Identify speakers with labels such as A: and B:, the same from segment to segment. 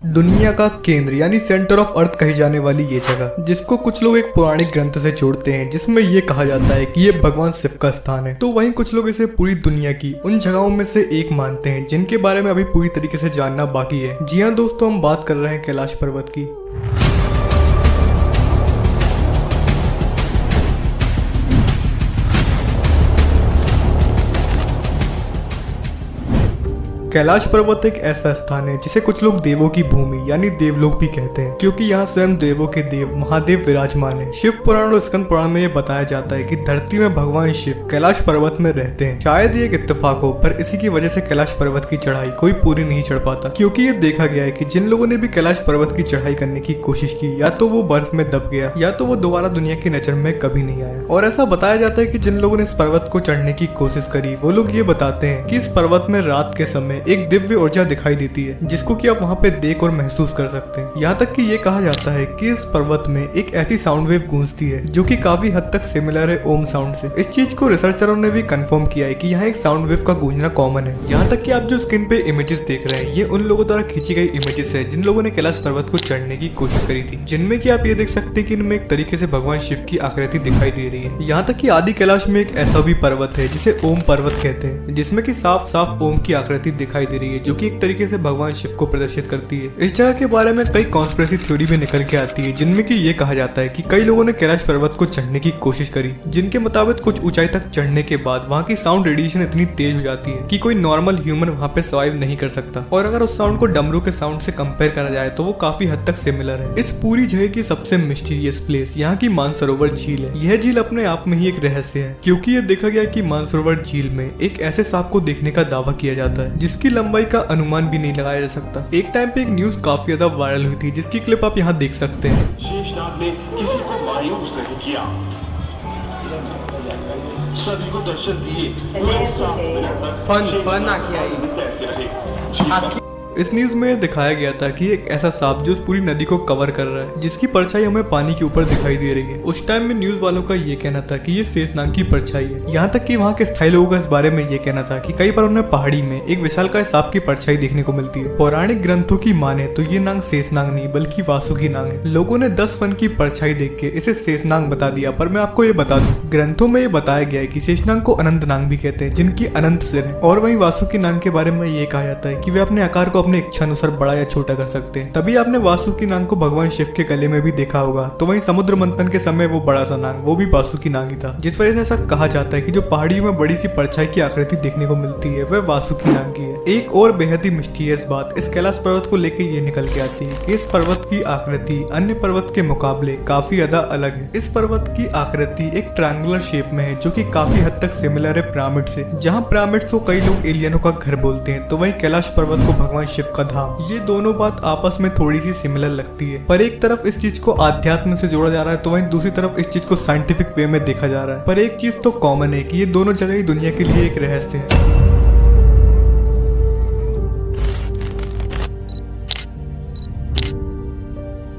A: दुनिया का केंद्र यानी सेंटर ऑफ अर्थ कही जाने वाली ये जगह, जिसको कुछ लोग एक पौराणिक ग्रंथ से जोड़ते हैं जिसमें ये कहा जाता है कि ये भगवान शिव का स्थान है, तो वहीं कुछ लोग इसे पूरी दुनिया की उन जगहों में से एक मानते हैं जिनके बारे में अभी पूरी तरीके से जानना बाकी है। जी हाँ दोस्तों, हम बात कर रहे हैं कैलाश पर्वत की। कैलाश पर्वत एक ऐसा स्थान है जिसे कुछ लोग देवों की भूमि यानी देवलोक भी कहते हैं, क्योंकि यहाँ स्वयं देवों के देव महादेव विराजमान है। शिव पुराण और स्कंद पुराण में ये बताया जाता है कि धरती में भगवान शिव कैलाश पर्वत में रहते हैं। शायद ये एक इत्तेफाक हो, पर इसी की वजह से कैलाश पर्वत की चढ़ाई कोई पूरी नहीं चढ़ पाता, क्योंकि ये देखा गया है कि जिन लोगों ने भी कैलाश पर्वत की चढ़ाई करने की कोशिश की, या तो वो बर्फ में दब गया या तो वो दोबारा दुनिया की नजर में कभी नहीं आया। और ऐसा बताया जाता है कि जिन लोगों ने इस पर्वत को चढ़ने की कोशिश करी, वो लोग ये बताते हैं कि इस पर्वत में रात के समय एक दिव्य ऊर्जा दिखाई देती है, जिसको कि आप वहाँ पे देख और महसूस कर सकते हैं। यहाँ तक कि ये कहा जाता है कि इस पर्वत में एक ऐसी साउंड वेव गूंजती है जो कि काफी हद तक सिमिलर है ओम साउंड से। इस चीज को रिसर्चरों ने भी कंफर्म किया है कि यहाँ एक साउंड वेव का गूंजना कॉमन है। यहाँ तक कि आप जो स्क्रीन पे इमेजेस देख रहे हैं, ये उन लोगों द्वारा खींची गई इमेजेस है जिन लोगों ने कैलाश पर्वत को चढ़ने की कोशिश करी थी, जिनमें की आप ये देख सकते हैं कि इनमें एक तरीके से भगवान शिव की आकृति दिखाई दे रही है। यहाँ तक कि आदि कैलाश में एक ऐसा भी पर्वत है जिसे ओम पर्वत कहते हैं, जिसमें की साफ साफ ओम की आकृति दिखाई दे रही है, जो की एक तरीके से भगवान शिव को प्रदर्शित करती है। इस जगह के बारे में कई कॉन्स्पिरेसी थ्योरी भी निकल के आती है, जिनमें कि ये कहा जाता है कि कई लोगों ने कैलाश पर्वत को चढ़ने की कोशिश करी, जिनके मुताबिक कुछ ऊंचाई तक चढ़ने के बाद वहाँ की साउंड रेडिएशन इतनी तेज हो जाती है कि कोई नॉर्मल ह्यूमन वहाँ पे सर्वाइव नहीं कर सकता। और अगर उस साउंड को डमरू के साउंड से कंपेयर करा जाए तो वो काफी हद तक सिमिलर है। इस पूरी जगह की सबसे मिस्टीरियस प्लेस यहाँ की मानसरोवर झील है। यह झील अपने आप में ही एक रहस्य है, क्योंकि ये देखा गया कि मानसरोवर झील में एक ऐसे सांप को देखने का दावा किया जाता है जिसकी लंबाई का अनुमान भी नहीं लगाया जा सकता। एक टाइम पे एक न्यूज काफी ज्यादा वायरल हुई थी, जिसकी क्लिप आप यहाँ देख सकते हैं।
B: शेषनाग ने किसी को मायूस नहीं किया, सभी को दर्शन दिए।
A: इस न्यूज में दिखाया गया था कि एक ऐसा सांप जो उस पूरी नदी को कवर कर रहा है, जिसकी परछाई हमें पानी के ऊपर दिखाई दे रही है। उस टाइम में न्यूज वालों का ये कहना था कि ये शेषनाग की परछाई है। यहाँ तक कि वहाँ के स्थायी लोगों का इस बारे में ये कहना था कि कई बार उन्हें पहाड़ी में एक विशालकाय सांप की परछाई देखने को मिलती है। पौराणिक ग्रंथों की माने तो ये नाग शेषनाग नहीं बल्कि वासुकी नाग है। लोगों ने 10 फन की परछाई देख के इसे शेषनाग बता दिया, पर मैं आपको ये बता दूं, ग्रंथों में ये बताया गया है कि शेषनाग को अनंत नाग भी कहते हैं, जिनकी अनंत सिर है। और वहीं वासुकी नाग के बारे में ये कहा जाता है कि वे अपने आकार को अपने इच्छा अनुसार बड़ा या छोटा कर सकते हैं। तभी आपने वासुकी नाग को भगवान शिव के गले में भी देखा होगा। तो वहीं समुद्र मंथन के समय वो बड़ा सा नाग, वो भी वासुकी नाग ही था, जिस वजह से ऐसा कहा जाता है कि जो पहाड़ियों में बड़ी सी परछाई की आकृति देखने को मिलती है वह वासुकी नाग की है। एक और बेहद ही मिस्टीरियस बात इस कैलाश पर्वत को लेकर ये निकल के आती है कि इस पर्वत की आकृति अन्य पर्वत के मुकाबले काफी ज्यादा अलग है। इस पर्वत की आकृति एक ट्रायंगुलर शेप में है, जो कि काफी हद तक सिमिलर है पिरामिड से। जहाँ पिरामिड्स को कई लोग एलियनों का घर बोलते हैं, तो वहीं कैलाश पर्वत को भगवान शिव का धाम। ये दोनों बात आपस में थोड़ी सी सिमिलर लगती है, पर एक तरफ इस चीज को आध्यात्म से जोड़ा जा रहा है, तो वहीं दूसरी तरफ इस चीज को साइंटिफिक वे में देखा जा रहा है। पर एक चीज तो कॉमन है कि ये दोनों जगह ही दुनिया के लिए एक रहस्य है।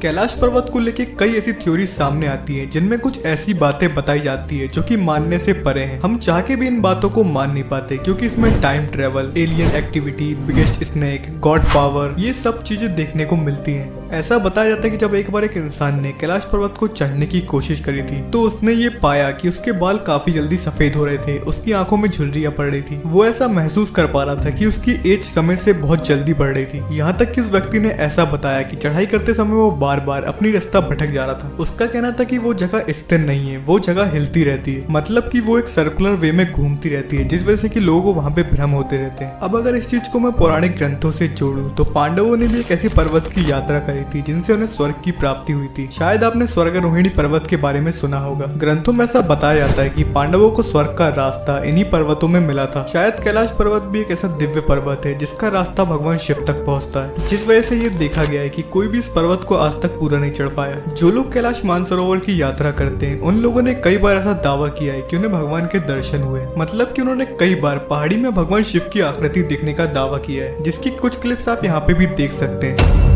A: कैलाश पर्वत को लेके कई ऐसी थ्योरी सामने आती है, जिनमें कुछ ऐसी बातें बताई जाती है जो कि मानने से परे हैं। हम चाह के भी इन बातों को मान नहीं पाते, क्योंकि इसमें time travel, alien activity, biggest snake, God power, ये सब चीजें देखने को मिलती हैं। ऐसा बताया जाता है कि जब एक बार एक इंसान ने कैलाश पर्वत को चढ़ने की कोशिश करी थी, तो उसने ये पाया कि उसके बाल काफी जल्दी सफेद हो रहे थे, उसकी आंखों में झुर्रियां पड़ रही थी। वो ऐसा महसूस कर पा रहा था कि उसकी एज समय से बहुत जल्दी बढ़ रही थी। यहाँ तक कि उस व्यक्ति ने ऐसा बताया कि चढ़ाई करते समय वो बार बार अपनी रास्ता भटक जा रहा था। उसका कहना था कि वो जगह स्थिर नहीं है, वो जगह हिलती रहती है, मतलब कि वो एक सर्कुलर वे में घूमती रहती है, जिस वजह से कि लोगों को वहाँ पे भ्रम होते रहते हैं। अब अगर इस चीज को मैं पौराणिक ग्रंथों से जोड़ूं, तो पांडवों ने भी एक ऐसी पर्वत की यात्रा करी थी जिनसे उन्हें स्वर्ग की प्राप्ति हुई थी। शायद आपने स्वर्गारोहिणी पर्वत के बारे में सुना होगा। ग्रंथों में ऐसा बताया जाता है कि पांडवों को स्वर्ग का रास्ता इन्हीं पर्वतों में मिला था। शायद कैलाश पर्वत भी एक ऐसा दिव्य पर्वत है जिसका रास्ता भगवान शिव तक पहुंचता है, जिस वजह से ये देखा गया है कि कोई भी इस पर्वत को आज तक पूरा नहीं चढ़ पाया। जो लोग कैलाश मानसरोवर की यात्रा करते हैं, उन लोगों ने कई बार ऐसा दावा किया है कि उन्हें भगवान के दर्शन हुए, मतलब कि उन्होंने कई बार पहाड़ी में भगवान शिव की आकृति देखने का दावा किया है, जिसकी कुछ क्लिप्स आप यहाँ पे भी देख सकते हैं।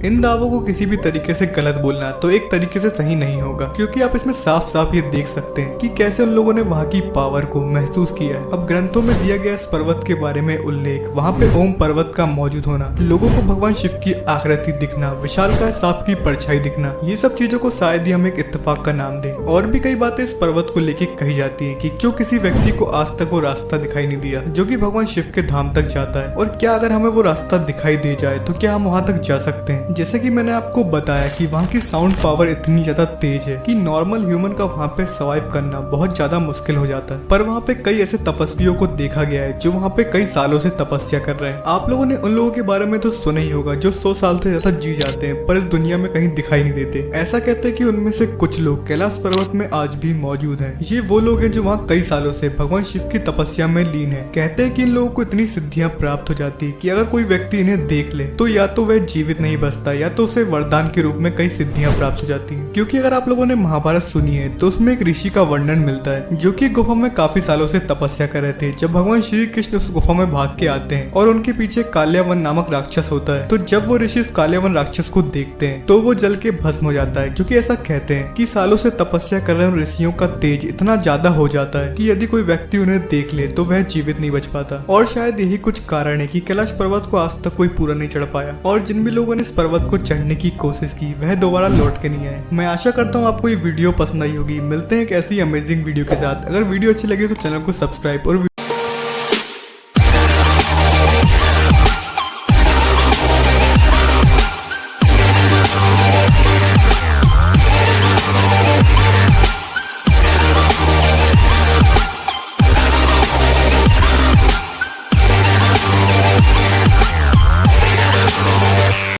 A: इन दावों को किसी भी तरीके से गलत बोलना तो एक तरीके से सही नहीं होगा, क्योंकि आप इसमें साफ साफ ये देख सकते हैं कि कैसे उन लोगों ने वहाँ की पावर को महसूस किया है। अब ग्रंथों में दिया गया इस पर्वत के बारे में उल्लेख, वहाँ पे ओम पर्वत का मौजूद होना, लोगों को भगवान शिव की आकृति दिखना, विशालकाय सांप की परछाई दिखना, ये सब चीजों को शायद ही हम एक इत्तेफाक का नाम दें। और भी कई बातें इस पर्वत को लेके कही जाती है कि क्यों किसी व्यक्ति को आज तक वो रास्ता दिखाई नहीं दिया जो कि भगवान शिव के धाम तक जाता है, और क्या अगर हमें वो रास्ता दिखाई दे जाए तो क्या हम वहाँ तक जा सकते हैं। जैसे कि मैंने आपको बताया कि वहाँ की साउंड पावर इतनी ज्यादा तेज है कि नॉर्मल ह्यूमन का वहाँ पे सर्वाइव करना बहुत ज्यादा मुश्किल हो जाता है। पर वहाँ पे कई ऐसे तपस्वियों को देखा गया है जो वहाँ पे कई सालों से तपस्या कर रहे हैं। आप लोगों ने उन लोगों के बारे में तो सुना ही होगा जो 100 साल से ज्यादा जी जाते हैं पर इस दुनिया में कहीं दिखाई नहीं देते। ऐसा कहते हैं कि उनमें से कुछ लोग कैलाश पर्वत में आज भी मौजूद हैं। ये वो लोग हैं जो वहाँ कई सालों से भगवान शिव की तपस्या में लीन है। कहते हैं कि इन लोगों को इतनी सिद्धियां प्राप्त हो जाती कि अगर कोई व्यक्ति इन्हें देख ले तो या तो वह जीवित नहीं बचता या तो उसे वरदान के रूप में कई सिद्धियां प्राप्त हो जाती हैं। क्योंकि अगर आप लोगों ने महाभारत सुनी है तो उसमें एक ऋषि का वर्णन मिलता है जो कि गुफा में काफी सालों से तपस्या कर रहे थे। जब भगवान श्री कृष्ण उस गुफा में भाग के आते हैं और उनके पीछे काल्यावन नामक राक्षस होता है, तो जब वो ऋषि उस काल्यावन राक्षस को देखते हैं तो वो जल के भस्म हो जाता है। क्योंकि ऐसा कहते हैं कि सालों से तपस्या कर रहे उन ऋषियों का तेज इतना ज्यादा हो जाता है कि यदि कोई व्यक्ति उन्हें देख ले तो वह जीवित नहीं बच पाता। और शायद यही कुछ कारण है कि कैलाश पर्वत को आज तक कोई पूरा नहीं चढ़ पाया, और जिन भी लोगों ने इस पर्वत को चढ़ने की कोशिश की वह दोबारा लौट के नहीं आए। मैं आशा करता हूँ आपको ये वीडियो पसंद आई होगी। मिलते हैं एक ऐसी अमेजिंग वीडियो के साथ। अगर वीडियो अच्छी लगे तो चैनल को सब्सक्राइब और